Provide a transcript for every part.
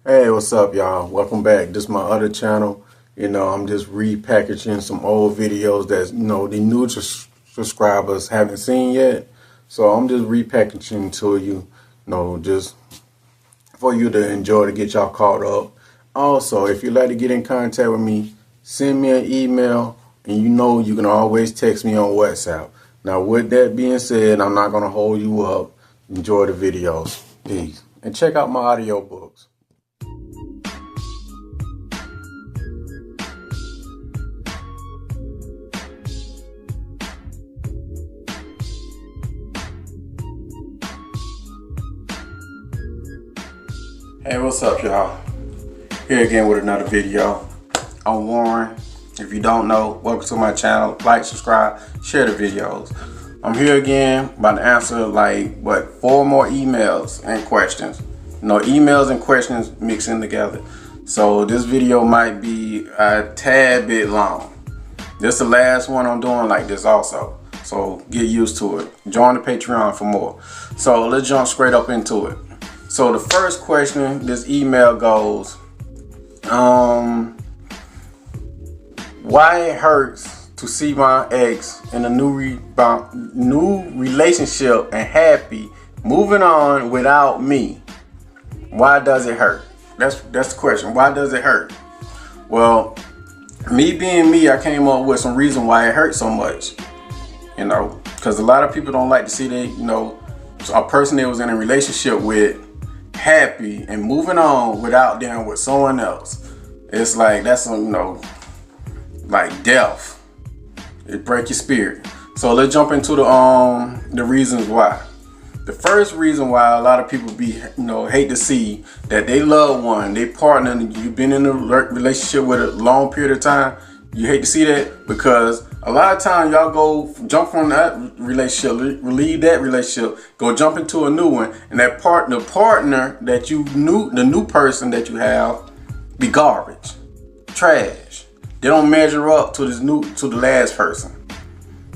Hey, what's up, y'all? Welcome back. This is my other channel. I'm just repackaging some old videos that, the new subscribers haven't seen yet. So I'm just repackaging to you, just for you to enjoy to get y'all caught up. Also, if you'd like to get in contact with me, send me an email, and you can always text me on WhatsApp. Now, with that being said, I'm not going to hold you up. Enjoy the videos. Peace. And check out my audiobooks. Hey, what's up, y'all? Here again with another video. I'm Warren. If you don't know, welcome to my channel. Like, subscribe, share the videos. I'm here again about to answer 4 more emails and questions. Emails and questions mixing together. So this video might be a tad bit long. This is the last one I'm doing like this also. So get used to it. Join the Patreon for more. So let's jump straight up into it. So the first question, this email goes, why it hurts to see my ex in a new relationship and happy, moving on without me. Why does it hurt? That's the question. Why does it hurt? Well, me being me, I came up with some reason why it hurts so much. Because a lot of people don't like to see a person they was in a relationship with happy and moving on without dealing with someone else. It's like that's like death. It break your spirit. So let's jump into the reasons why. The first reason why a lot of people hate to see that they loved one, they partner, you've been in a relationship with a long period of time. You hate to see that because a lot of times y'all go jump from that relationship, leave that relationship, go jump into a new one, and the partner that you knew, the new person that you have, be garbage, trash. They don't measure up to the last person.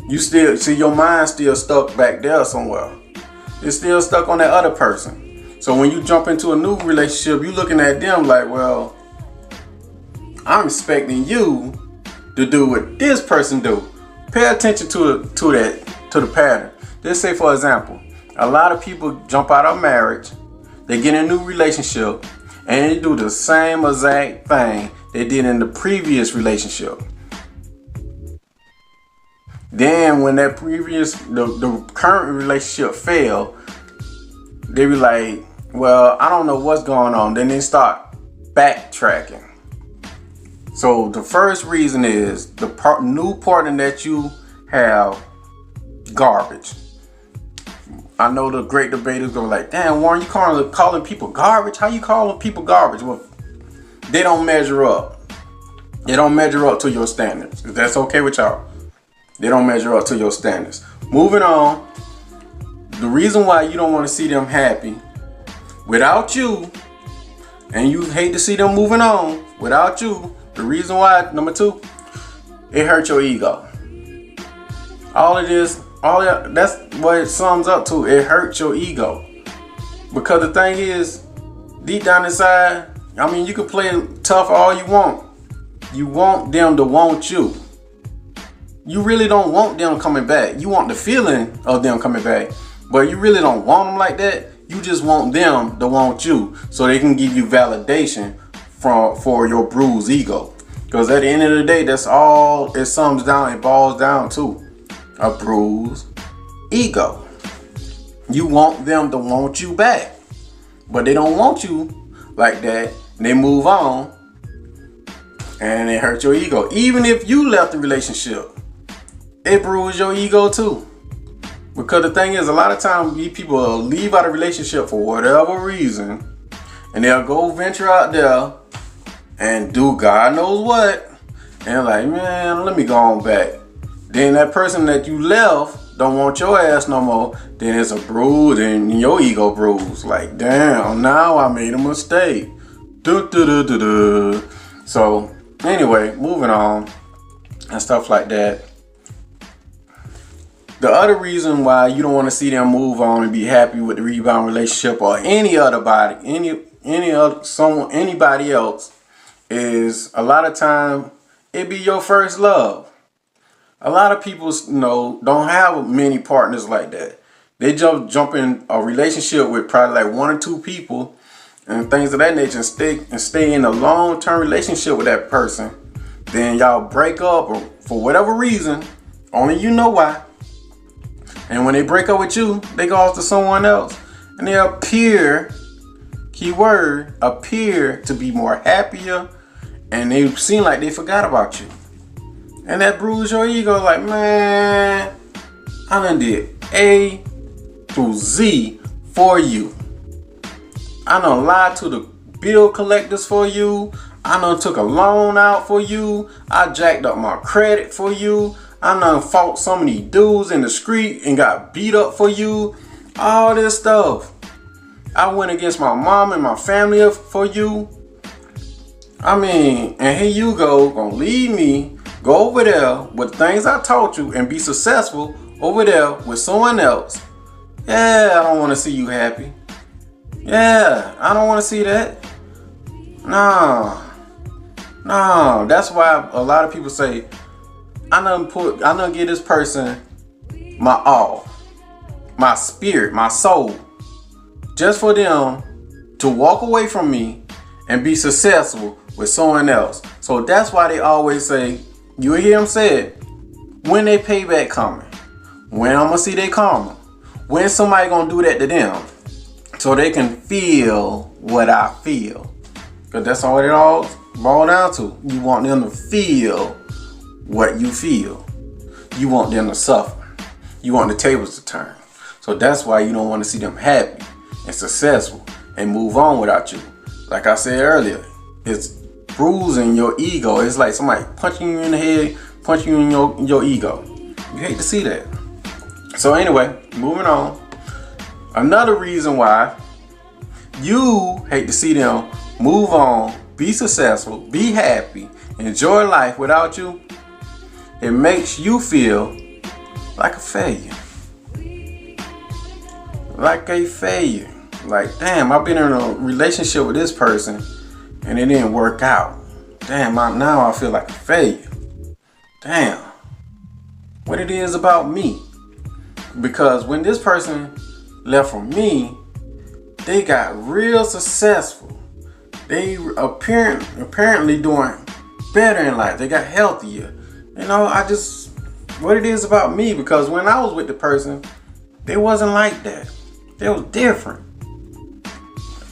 You still see your mind still stuck back there somewhere. It's still stuck on that other person. So when you jump into a new relationship, you looking at them like, well, I'm expecting you to do what this person do. Pay attention to the pattern. Let's say, for example, a lot of people jump out of marriage, they get in a new relationship, and they do the same exact thing they did in the previous relationship. Then when that the current relationship failed, they be like, well, I don't know what's going on. Then they start backtracking. So the first reason is the new partner that you have, garbage. I know the great debaters go like, damn, Warren, you calling people garbage? How you calling people garbage? Well, they don't measure up. They don't measure up to your standards. If that's okay with y'all. They don't measure up to your standards. Moving on, the reason why you don't want to see them happy without you, and you hate to see them moving on without you, the reason why, number 2, it hurts your ego. That's what it sums up to. It hurts your ego. Because the thing is, deep down inside, you can play tough all you want. You want them to want you. You really don't want them coming back. You want the feeling of them coming back. But you really don't want them like that. You just want them to want you. So they can give you validation for your bruised ego. Because at the end of the day, that's all it boils down to. A bruised ego. You want them to want you back. But they don't want you like that. They move on. And it hurts your ego. Even if you left the relationship, it bruises your ego too. Because the thing is, a lot of times these people will leave out a relationship for whatever reason. And they'll go venture out there and do God knows what. And they're like, man, let me go on back. Then that person that you left don't want your ass no more. Then it's a bruise and your ego bruise. Like, damn, now I made a mistake. So anyway, moving on and stuff like that. The other reason why you don't want to see them move on and be happy with the rebound relationship or any other body, anybody else is a lot of time it be your first love. A lot of people, don't have many partners like that. They jump in a relationship with probably like one or two people and things of that nature, and stay in a long-term relationship with that person. Then y'all break up, or for whatever reason, only you know why. And when they break up with you, they go off to someone else, and they appear, keyword, appear to be more happier, and they seem like they forgot about you. And that bruise your ego, like, man, I done did A through Z for you. I done lied to the bill collectors for you. I done took a loan out for you. I jacked up my credit for you. I done fought so many dudes in the street and got beat up for you. All this stuff. I went against my mom and my family for you. I mean, and here you go, gonna leave me, go over there with the things I taught you and be successful over there with someone else. Yeah, I don't want to see you happy. Yeah, I don't want to see that. No. That's why a lot of people say, I done give this person my all, my spirit, my soul, just for them to walk away from me and be successful with someone else. So that's why they always say, you hear them say it, when they payback coming, when I'm gonna see they karma, when somebody gonna do that to them, so they can feel what I feel. Because that's all it all boils down to. You want them to feel what you feel. You want them to suffer. You want the tables to turn. So that's why you don't want to see them happy and successful and move on without you. Like I said earlier, it's bruising your ego. It's like somebody punching you in the head, punching you in your ego. You hate to see that. So anyway, moving on. Another reason why you hate to see them move on, be successful, be happy, enjoy life without you, it makes you feel like a failure. Like a failure. Like, damn, I've been in a relationship with this person and it didn't work out. Damn, now I feel like a failure. Damn. What it is about me. Because when this person left from me, they got real successful. They apparently doing better in life. They got healthier. What it is about me, because when I was with the person, they wasn't like that. They was different.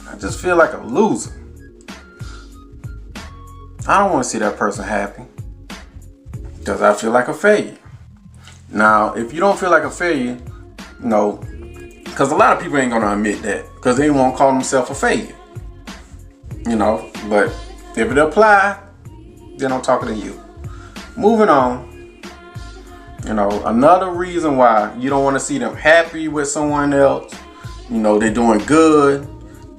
I just feel like a loser. I don't want to see that person happy, because I feel like a failure. Now, if you don't feel like a failure, because a lot of people ain't gonna admit that, because they won't call themselves a failure. But if it apply, then I'm talking to you. Moving on. Another reason why you don't want to see them happy with someone else. They're doing good,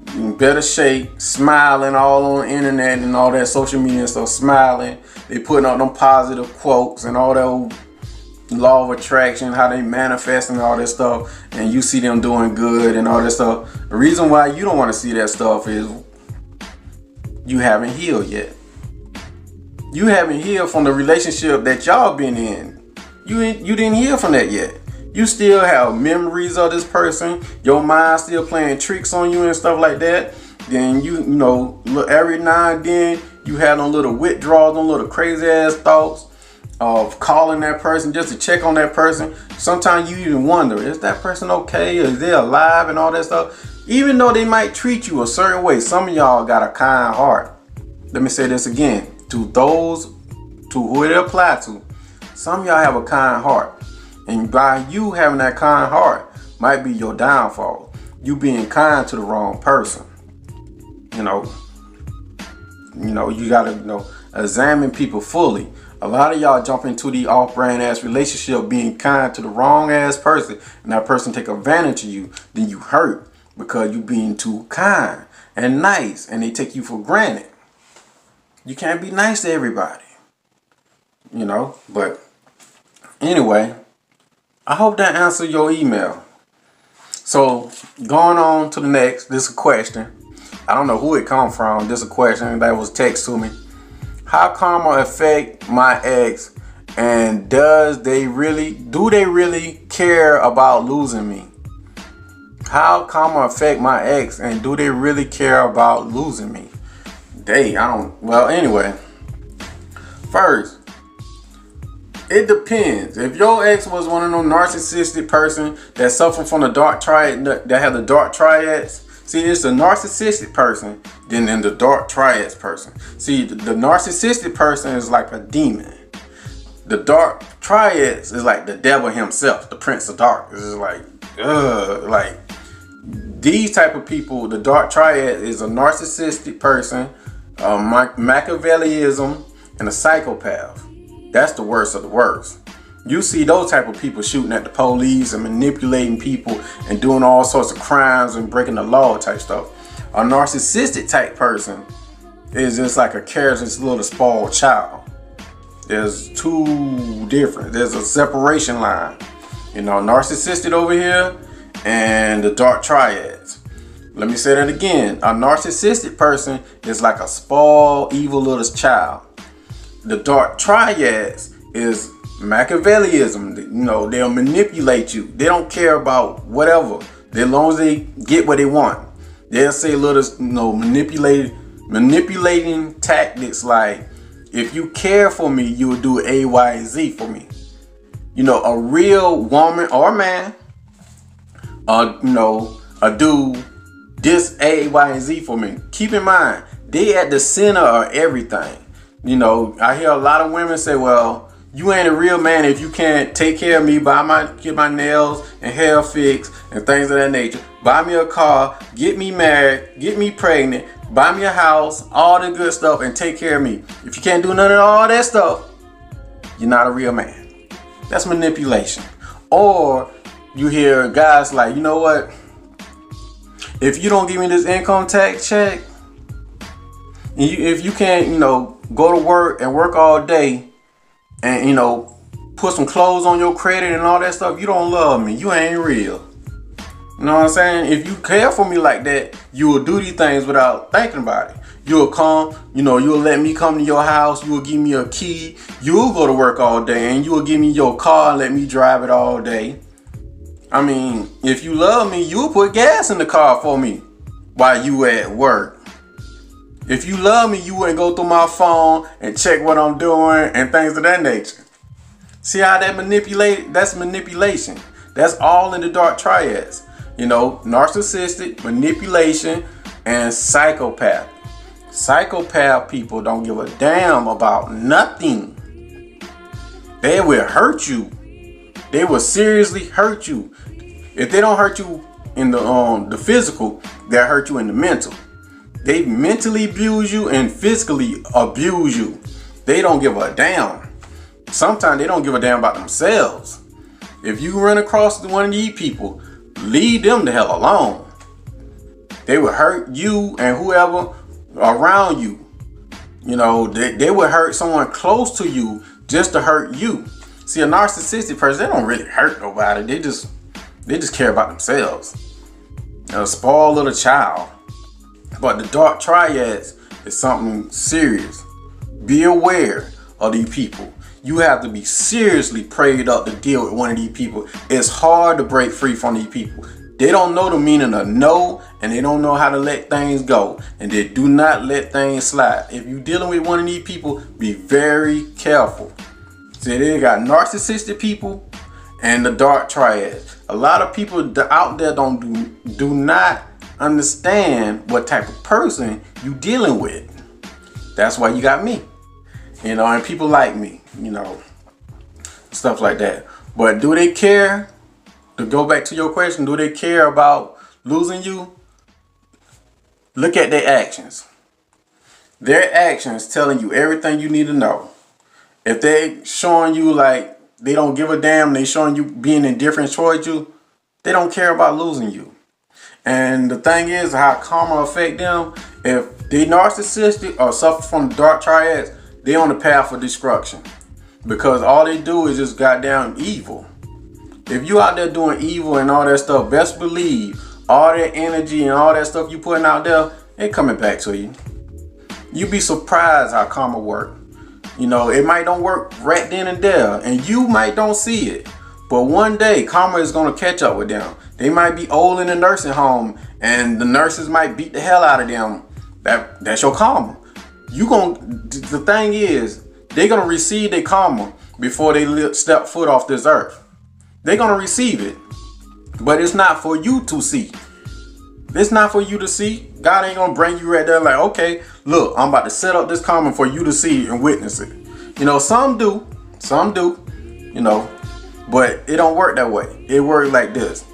in better shape, smiling all on the internet and all that social media and stuff, smiling. They putting out them positive quotes and all that old law of attraction, how they manifest and all that stuff, and you see them doing good and all that stuff. The reason why you don't want to see that stuff is you haven't healed yet. You haven't healed from the relationship that y'all been in. You didn't heal from that yet. You still have memories of this person. Your mind still playing tricks on you and stuff like that. Then every now and then you have them little withdrawals, them little crazy ass thoughts of calling that person just to check on that person. Sometimes you even wonder, is that person okay? Is they alive and all that stuff? Even though they might treat you a certain way, some of y'all got a kind heart. Let me say this again. To who it apply to, some of y'all have a kind heart. And by you having that kind heart might be your downfall. You being kind to the wrong person. You gotta examine people fully. A lot of y'all jump into the off-brand ass relationship being kind to the wrong ass person, and that person take advantage of you. Then you hurt because you being too kind and nice, and they take you for granted. You can't be nice to everybody. But anyway, I hope that answered your email. So going on to the next, this is a question. I don't know who it come from. This is a question that was text to me. How karma affect my ex, and do they really care about losing me? How karma affect my ex, and do they really care about losing me? Well, anyway. First, it depends. If your ex was one of them narcissistic person that suffered from the dark triad, that have the dark triads. See, it's the narcissistic person, then the dark triads person. See, the narcissistic person is like a demon. The dark triads is like the devil himself, the prince of dark. It's just like these type of people. The dark triad is a narcissistic person, Machiavellianism, and a psychopath. That's the worst of the worst. You see those type of people shooting at the police and manipulating people and doing all sorts of crimes and breaking the law type stuff. A narcissistic type person is just like a careless little spoiled child. There's two different. There's a separation line. Narcissistic over here and the dark triads. Let me say that again. A narcissistic person is like a spoiled, evil little child. The dark triads is Machiavellianism. They'll manipulate you. They don't care about whatever, as long as they get what they want. They'll say little, manipulating tactics like, if you care for me, you will do A, Y, Z for me. A real woman or man, a dude, this A, Y, and Z for me. Keep in mind, they at the center of everything. I hear a lot of women say, well, you ain't a real man if you can't take care of me, get my nails and hair fixed and things of that nature. Buy me a car, get me married, get me pregnant, buy me a house, all the good stuff, and take care of me. If you can't do none of all that stuff, you're not a real man. That's manipulation. Or you hear guys like, you know what? If you don't give me this income tax check, and if you can't, go to work and work all day and, put some clothes on your credit and all that stuff, you don't love me. You ain't real. You know what I'm saying? If you care for me like that, you will do these things without thinking about it. You'll come, you'll let me come to your house. You will give me a key. You'll go to work all day and you will give me your car and let me drive it all day. I mean, if you love me, you'll put gas in the car for me while you at work. If you love me, you wouldn't go through my phone and check what I'm doing and things of that nature. See how that that's manipulation. That's all in the dark triads. Narcissistic, manipulation, and psychopath. Psychopath people don't give a damn about nothing. They will hurt you. They will seriously hurt you. If they don't hurt you in the physical, they'll hurt you in the mental. They mentally abuse you and physically abuse you. They don't give a damn. Sometimes they don't give a damn about themselves. If you run across one of these people, leave them the hell alone. They will hurt you and whoever around you. They will hurt someone close to you just to hurt you. See, a narcissistic person, they don't really hurt nobody. They just care about themselves. A spoiled little child. But the dark triads is something serious. Be aware of these people. You have to be seriously prayed up to deal with one of these people. It's hard to break free from these people. They don't know the meaning of no, and they don't know how to let things go. And they do not let things slide. If you're dealing with one of these people, be very careful. See, they got narcissistic people and the dark triad. A lot of people out there do not understand what type of person you dealing with. That's why you got me, and people like me, stuff like that. But do they care? To go back to your question, do they care about losing you? Look at their actions. Their actions telling you everything you need to know. If they showing you like they don't give a damn, they showing you being indifferent towards you, they don't care about losing you. And the thing is, how karma affect them, if they narcissistic or suffer from the dark triads, they on the path of destruction. Because all they do is just goddamn evil. If you out there doing evil and all that stuff, best believe all that energy and all that stuff you putting out there, it coming back to you. You'd be surprised how karma work. You know, it might don't work right then and there, and you might don't see it. But one day, karma is gonna catch up with them. They might be old in a nursing home, and the nurses might beat the hell out of them. That's your karma. The thing is, they're gonna receive their karma before they step foot off this earth. They're gonna receive it, but it's not for you to see. It's not for you to see. God ain't gonna bring you right there like, okay, look, I'm about to set up this karma for you to see and witness it. You know, some do, you know, but it don't work that way. It works like this.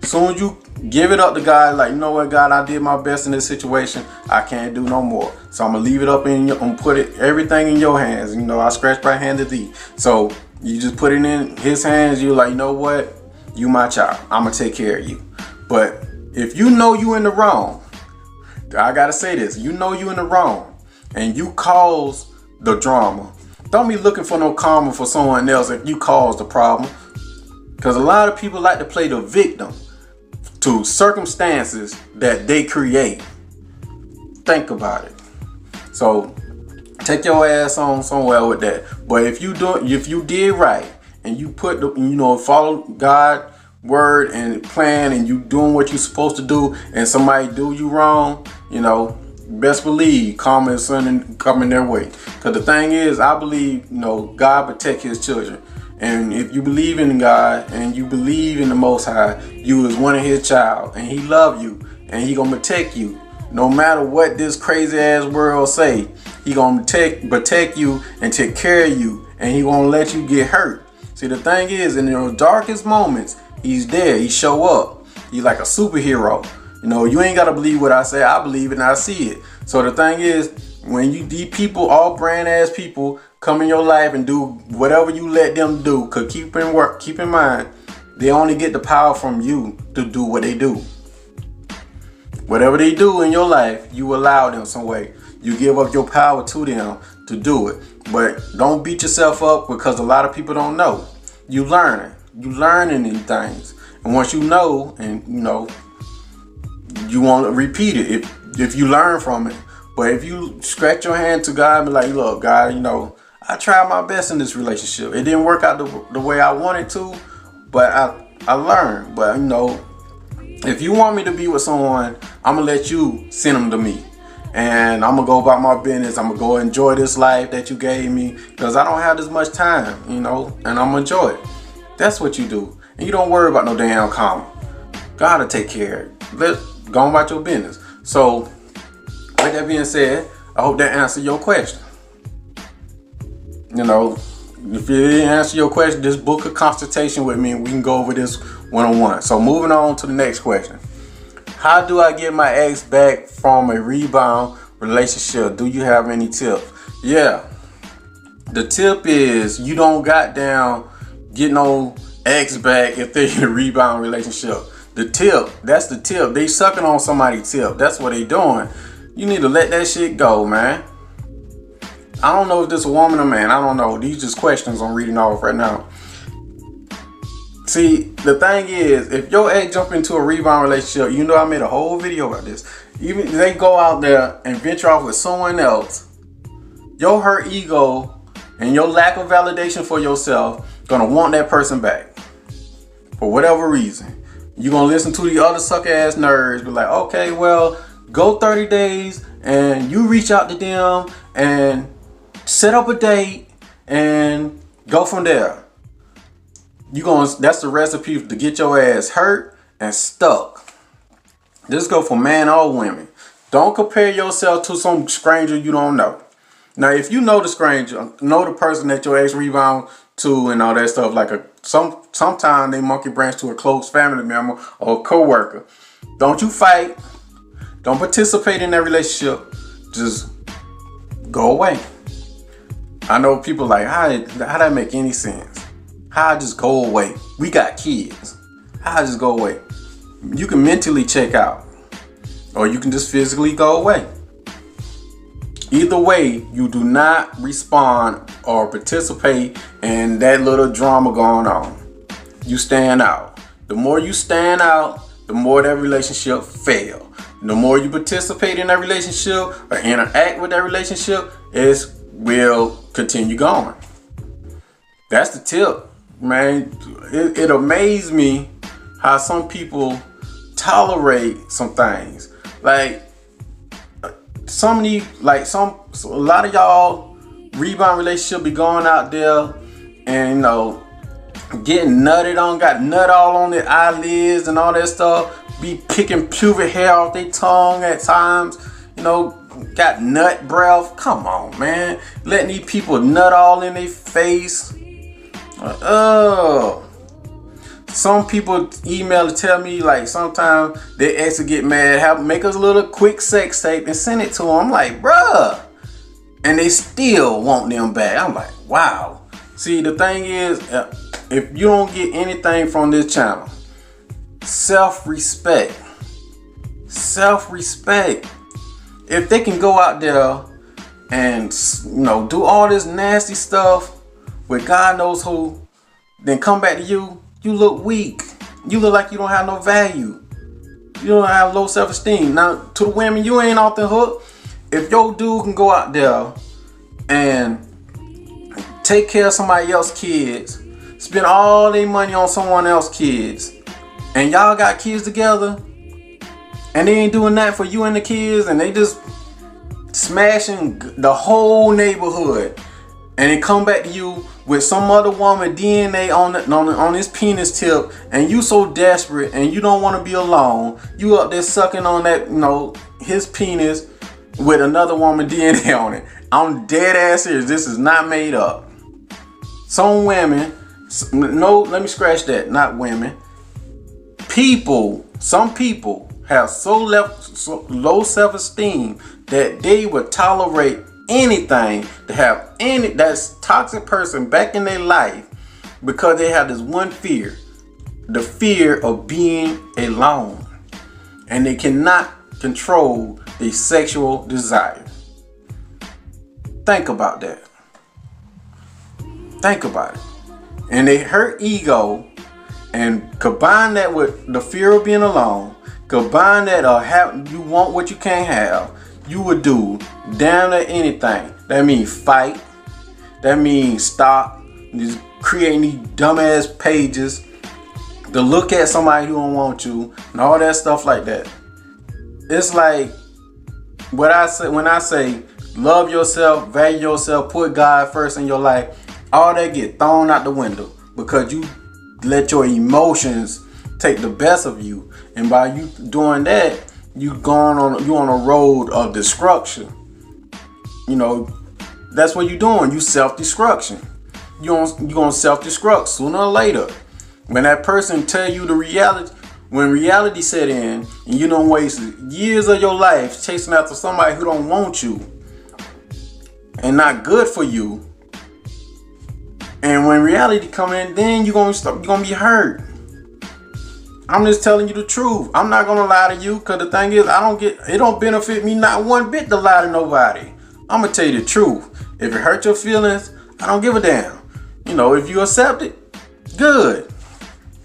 As soon as you give it up to God, like, you know what, God, I did my best in this situation. I can't do no more. So I'm gonna leave it up in your, I'm put it everything in your hands. You know, I scratch my hand to thee. So you just put it in his hands. You're like, you know what, you my child. I'm gonna take care of you. But if you know you in the wrong, I gotta say this, you know you in the wrong and you cause the drama, don't be looking for no karma for someone else if you caused the problem. Because a lot of people like to play the victim to circumstances that they create. Think about it. So take your ass on somewhere with that. But if you did right and you put the, you know, follow God word and plan, and you doing what you're supposed to do, and somebody do you wrong, you know, best believe karma is coming their way. Because the thing is, I believe, you know, God protect his children. And if you believe in God and you believe in the Most High, you is one of his child, and he love you, and he gonna protect you. No matter what this crazy ass world say, he gonna protect you and take care of you, and he won't let you get hurt. See, the thing is, in those darkest moments, he's there. He show up. He's like a superhero. You know, you ain't got to believe what I say. I believe it and I see it. So the thing is, when these people, all brand ass people, come in your life and do whatever you let them do, cause keep in mind, they only get the power from you to do what they do. Whatever they do in your life, you allow them some way. You give up your power to them to do it. But don't beat yourself up, because a lot of people don't know. You learning these things, and once you know, and you know, you won't repeat it if you learn from it. But if you scratch your hand to God and be like, look, God, you know, I tried my best in this relationship. It didn't work out the way I wanted to, but I learned. But you know, if you want me to be with someone, I'm gonna let you send them to me, and I'm gonna go about my business. I'm gonna go enjoy this life that you gave me, because I don't have this much time, you know, and I'm gonna enjoy it. That's what you do. And you don't worry about no damn karma. God will take care of it. Let's go on about your business. So, with that being said, I hope that answered your question. You know, if it didn't answer your question, just book a consultation with me and we can go over this one-on-one. So moving on to the next question. How do I get my ex back from a rebound relationship? Do you have any tips? Yeah. The tip is, you don't goddamn get no ex back if they're in a rebound relationship. That's the tip. They sucking on somebody's tip. That's what they doing. You need to let that shit go, man. I don't know if this is a woman or man. I don't know. These just questions I'm reading off right now. See, the thing is, if your ex jump into a rebound relationship, you know I made a whole video about this. Even if they go out there and venture off with someone else, your hurt ego and your lack of validation for yourself gonna want that person back for whatever reason. You're gonna listen to the other sucker ass nerds, be like, okay, well, go 30 days and you reach out to them and set up a date and go from there. That's the recipe to get your ass hurt and stuck. This go for man or women. Don't compare yourself to some stranger you don't know. Now, if you know the stranger, know the person that your ex rebound to and all that stuff, like sometime they monkey branch to a close family member or a co-worker. Don't you fight. Don't participate in that relationship. Just go away. I know people like, how that make any sense? How I just go away? We got kids. How I just go away? You can mentally check out, or you can just physically go away. Either way, you do not respond or participate in that little drama going on. You stand out. The more you stand out, the more that relationship fail. The more you participate in that relationship or interact with that relationship, it will continue going. That's the tip, man. It amazed me how some people tolerate some things. Like a lot of y'all rebound relationship be going out there and getting nutted on, got nut all on their eyelids and all that stuff, be picking pubic hair off their tongue at times, got nut breath. Come on, man. Letting these people nut all in their face. Some people email to tell me like sometimes their ex will get mad, make us a little quick sex tape and send it to them. I'm like, bruh. And they still want them back. I'm like, wow. See, the thing is, if you don't get anything from this channel, self-respect. Self-respect. If they can go out there and do all this nasty stuff with God knows who, then come back to you, you look weak. You look like you don't have no value. You don't have low self-esteem. Now, to the women, you ain't off the hook. If your dude can go out there and take care of somebody else's kids, spend all their money on someone else's kids, and y'all got kids together, and they ain't doing that for you and the kids, and they just smashing the whole neighborhood, and they come back to you with some other woman DNA on his penis tip, and you so desperate and you don't want to be alone, you up there sucking on that his penis with another woman DNA on it. I'm dead ass serious. This is not made up. Some women, let me scratch that. Not women. Some people have so low self-esteem that they would tolerate anything to have that's toxic person back in their life because they have this one fear, the fear of being alone, and they cannot control their sexual desire. Think about that. Think about it. And they hurt ego, and combine that with the fear of being alone, combine that you want what you can't have, you would do damn near anything. That means fight. That means stop just creating these dumbass pages to look at somebody who don't want you and all that stuff like that. It's like what I say when I say love yourself, value yourself, put God first in your life. All that get thrown out the window because you let your emotions take the best of you, and by you doing that, you on a road of destruction. That's what you're doing. You self-destruction. You're gonna self-destruct sooner or later. When that person tell you the reality, when reality set in, and you don't waste years of your life chasing after somebody who don't want you and not good for you, and when reality come in, then you're gonna be hurt. I'm just telling you the truth. I'm not gonna lie to you, because the thing is, it don't benefit me not one bit to lie to nobody. I'm gonna tell you the truth. If it hurt your feelings, I don't give a damn. If you accept it, good.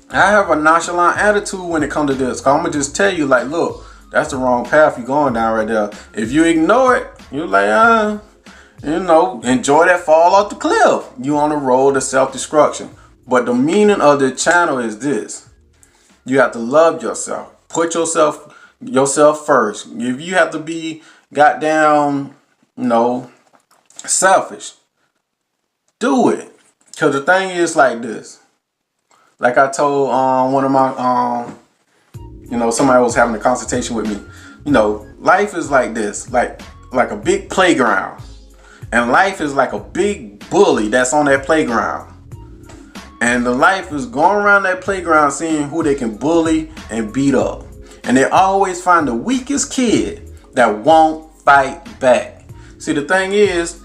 I have a nonchalant attitude when it comes to this. I'm gonna just tell you, like, look, that's the wrong path you're going down right there. If you ignore it, you're like, enjoy that fall off the cliff. You on the road to self-destruction. But the meaning of the channel is this. You have to love yourself. Put yourself first. If you have to be goddamn, selfish, do it. Because the thing is like this. Like I told one of my, somebody was having a consultation with me. Life is like this, like a big playground. And life is like a big bully that's on that playground. And the life is going around that playground seeing who they can bully and beat up. And they always find the weakest kid that won't fight back. See, the thing is,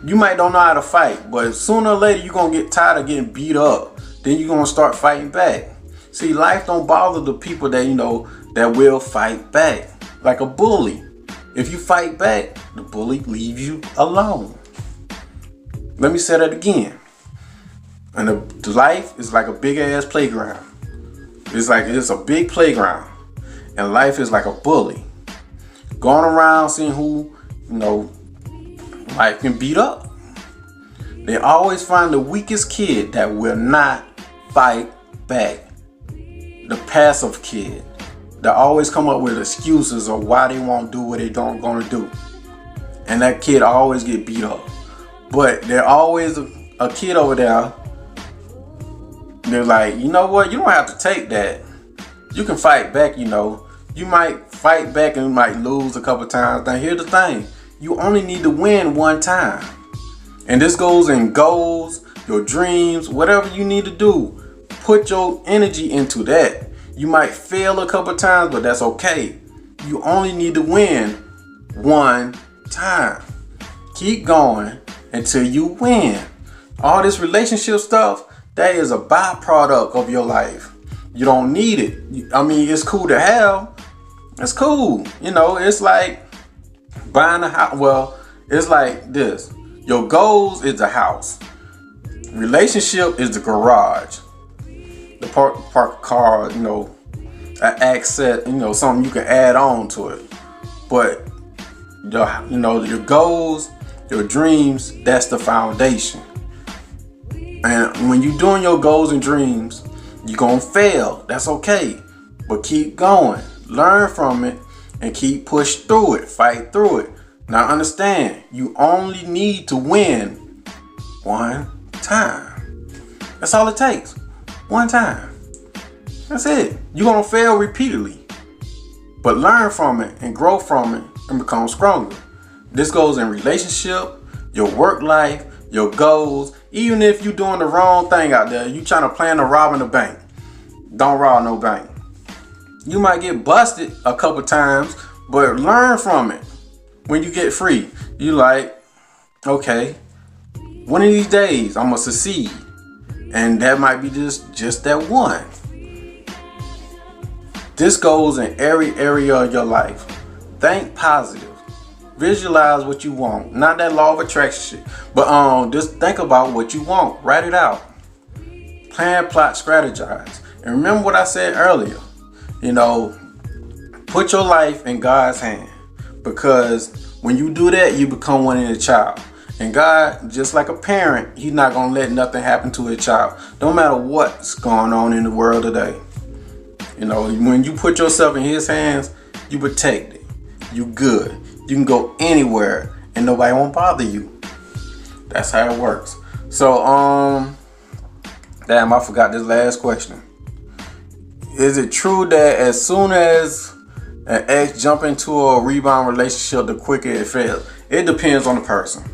you might don't know how to fight, but sooner or later you're going to get tired of getting beat up. Then you're going to start fighting back. See, life don't bother the people that, that will fight back. Like a bully. If you fight back, the bully leaves you alone. Let me say that again. And the life is like a big ass playground. It's a big playground, and life is like a bully going around seeing who, life can beat up. They always find the weakest kid that will not fight back. The passive kid that always come up with excuses of why they won't do what they don't gonna do. And that kid always get beat up. But there always a kid over there. They're like, you know what? You don't have to take that. You can fight back, You might fight back and you might lose a couple times. Now here's the thing. You only need to win one time. And this goes in goals, your dreams, whatever you need to do. Put your energy into that. You might fail a couple times, but that's okay. You only need to win one time. Keep going until you win. All this relationship stuff, that is a byproduct of your life. You don't need it. It's cool to have. It's cool. It's like buying a house. Well, it's like this. Your goals is the house. Relationship is the garage. The park car, an accent, something you can add on to it. But your goals, your dreams, that's the foundation. And when you're doing your goals and dreams, you're gonna fail. That's okay. But keep going. Learn from it and keep push through it. Fight through it. Now understand, you only need to win one time. That's all it takes. One time. That's it. You're gonna fail repeatedly. But learn from it and grow from it and become stronger. This goes in relationship, your work life, your goals. Even if you're doing the wrong thing out there, you trying to plan to rob a bank. Don't rob no bank. You might get busted a couple times, but learn from it. When you get free, you like, okay, one of these days I'm gonna succeed. And that might be just that one. This goes in every area of your life. Think positive. Visualize what you want. Not that law of attraction shit. But just think about what you want. Write it out. Plan, plot, strategize. And remember what I said earlier. Put your life in God's hand. Because when you do that, you become one in a child. And God, just like a parent, He's not going to let nothing happen to a child. No matter what's going on in the world today. When you put yourself in His hands, you protect it. You good. You can go anywhere and nobody won't bother you. That's how it works. So, damn, I forgot this last question. Is it true that as soon as an ex jump into a rebound relationship, the quicker it fails? It depends on the person.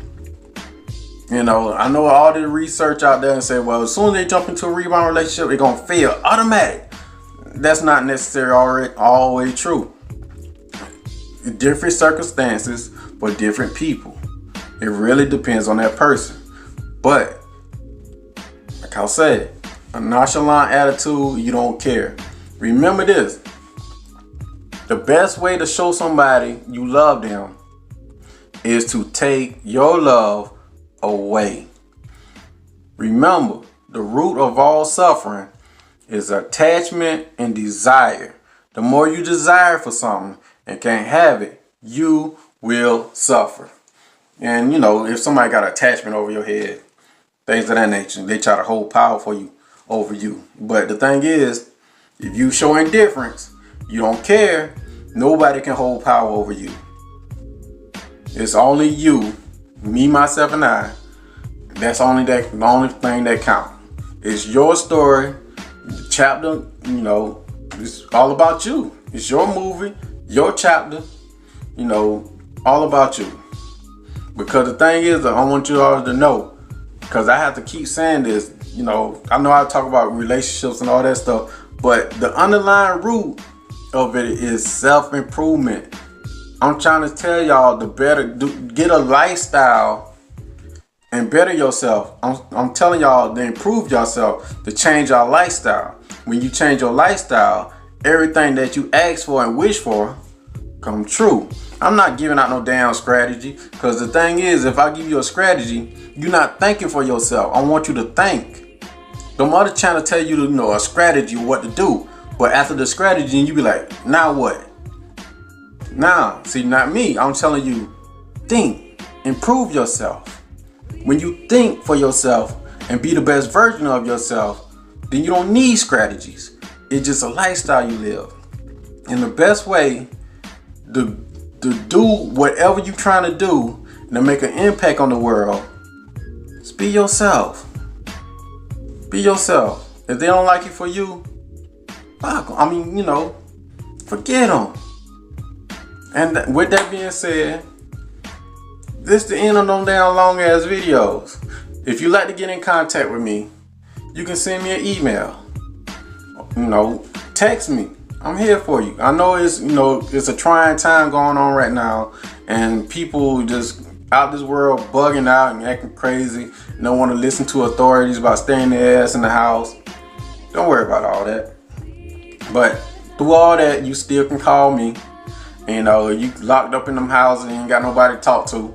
I know all the research out there and say, well, as soon as they jump into a rebound relationship, they're going to fail. Automatic. That's not necessarily always true. Different circumstances for different people. It really depends on that person. But, like I said, a nonchalant attitude, you don't care. Remember this. The best way to show somebody you love them is to take your love away. Remember, the root of all suffering is attachment and desire. The more you desire for something and can't have it, you will suffer. And if somebody got attachment over your head, things of that nature, they try to hold power over you. But the thing is, if you show indifference, you don't care, nobody can hold power over you. It's only you, me, myself, and I. That's the only thing that counts. It's your story, the chapter, it's all about you. It's your movie, your chapter, all about you. Because the thing is, I want you all to know, because I have to keep saying this, I know I talk about relationships and all that stuff, but the underlying root of it is self-improvement. I'm trying to tell y'all get a lifestyle and better yourself. I'm telling y'all to improve yourself, to change your lifestyle. When you change your lifestyle, everything that you ask for and wish for come true. I'm not giving out no damn strategy, because the thing is, if I give you a strategy, you're not thinking for yourself. I want you to think. Don't other channel tell you to know a strategy what to do. But after the strategy, you be like, now what? Now, see, not me. I'm telling you, think, improve yourself. When you think for yourself and be the best version of yourself, then you don't need strategies. It's just a lifestyle you live. And the best way to do whatever you're trying to do and to make an impact on the world is be yourself. Be yourself. If they don't like it for you, fuck 'em. I mean, forget them. And with that being said, this is the end of them damn long ass videos. If you like to get in contact with me, you can send me an email. Text me. I'm here for you. I know it's a trying time going on right now, and people just out this world bugging out and acting crazy. Don't want to listen to authorities about staying their ass in the house. Don't worry about all that. But through all that, you still can call me. You locked up in them houses and you ain't got nobody to talk to.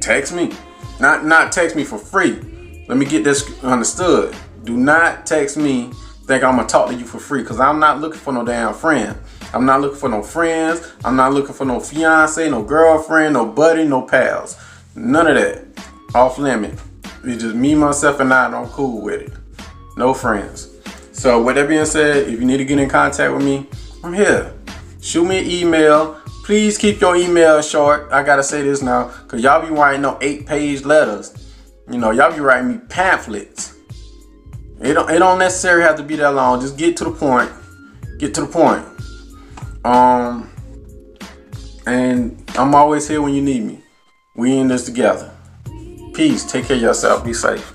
Text me. Not text me for free. Let me get this understood. Do not text me think I'm gonna talk to you for free, because I'm not looking for no damn friend. I'm not looking for no friends. I'm not looking for no fiance, no girlfriend, no buddy, no pals. None of that. Off limit. It's just me, myself, and I, and I'm cool with it. No friends. So with that being said, if you need to get in contact with me, I'm here. Shoot me an email. Please keep your email short. I gotta say this now, because y'all be writing no 8-page letters. Y'all be writing me pamphlets. It don't necessarily have to be that long. Just get to the point. Get to the point. And I'm always here when you need me. We in this together. Peace. Take care of yourself. Be safe.